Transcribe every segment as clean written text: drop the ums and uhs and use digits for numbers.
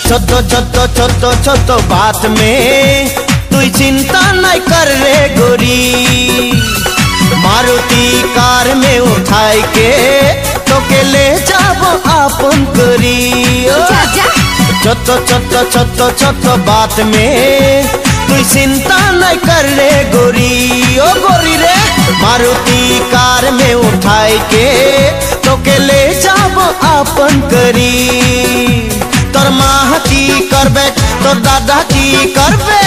छोटो छोटो छोटो छोटो बात में तुई चिंता नहीं कर रे गोरी। मारुति कार में उठाई के तो के ले जाबो आपन करी। छोटो छोटो छोटो छोटो बात में तुई चिंता नहीं कर रे गोरी। ओ गोरी रे मारुति कार में उठाई के तो के ले जाबो आपन करी। तोर माँ की करबे तोर दादा की करबे,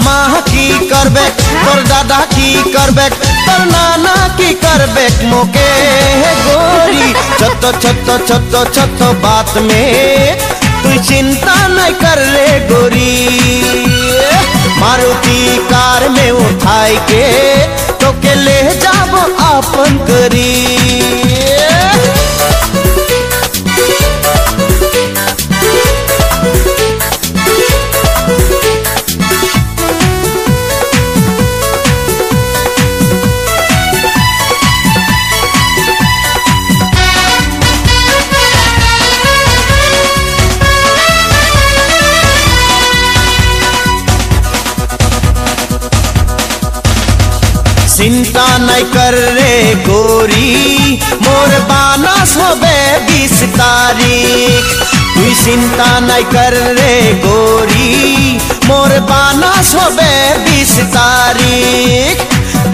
माँ की करबे तोर दादा की करबे, तोर नाना की करबे मोके गोरी। छोटो छोटो छोटो छोटो बात में तू चिंता नहीं कर रे गोरी। मारुति कार में उठाई के तो के ले जाबो आपन करी। चिंता नहीं कर रे गोरी मोर बानस होबे 20 तारीख। तू चिंता नहीं कर रे गोरी मोर बानस होबे 20 तारीख।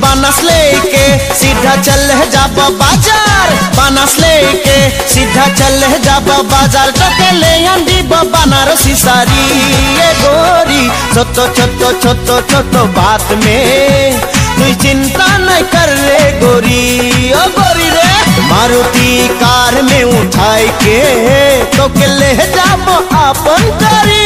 बानस लेके सीधा चल जाब बाजार, बानस लेके सीधा चल जाब बाजार। तो के ले आंदी बनारसी साड़ी ये गोरी। छोटो छोटो छोटो छोटो बात में तू चिंता नहीं कर रे गोरी। ओ गोरी रे मारुति कार में उठाई के तो के ले जाबो आपन करी।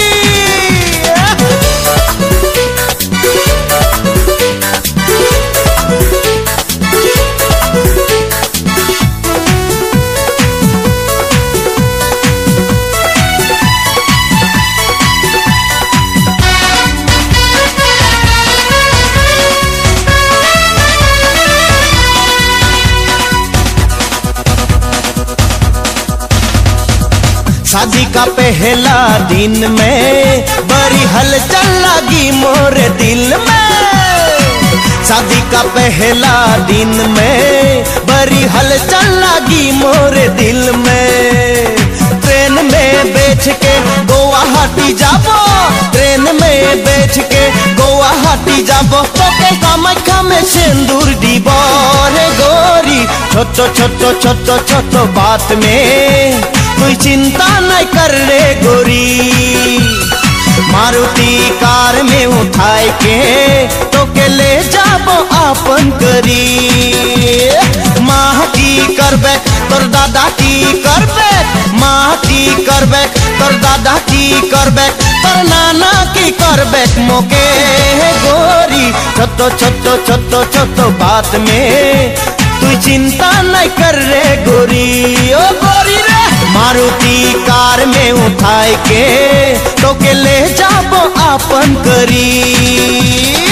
शादी का पहला दिन में बड़ी हलचल लगी मोरे दिल में। शादी का पहला दिन में बड़ी हलचल लगी मोरे दिल में। ट्रेन में बैठ के गुवाहाटी जाबो, ट्रेन में बैठ के गुवाहाटी जाबो। तो के कामाख्या में सिंदूर दीबो रे गोरी। छोटो छोटो छोटो छोटो बात में कोई चिंता नहीं कर रे गोरी। मारुति कार में उठाई के तो के ले जाबो आपन करी। माँ की करबे तोर दादा की करबे, माँ की करबे तोर दादा की करबे, तोर नाना की करबे मोके गोरी। छोटो छोटो छोटो छोटो बात में तू चिंता नहीं कर रे गोरी। ओ गोरी रे मारुति कार में उठाई के तो के ले जाबो आपन करी।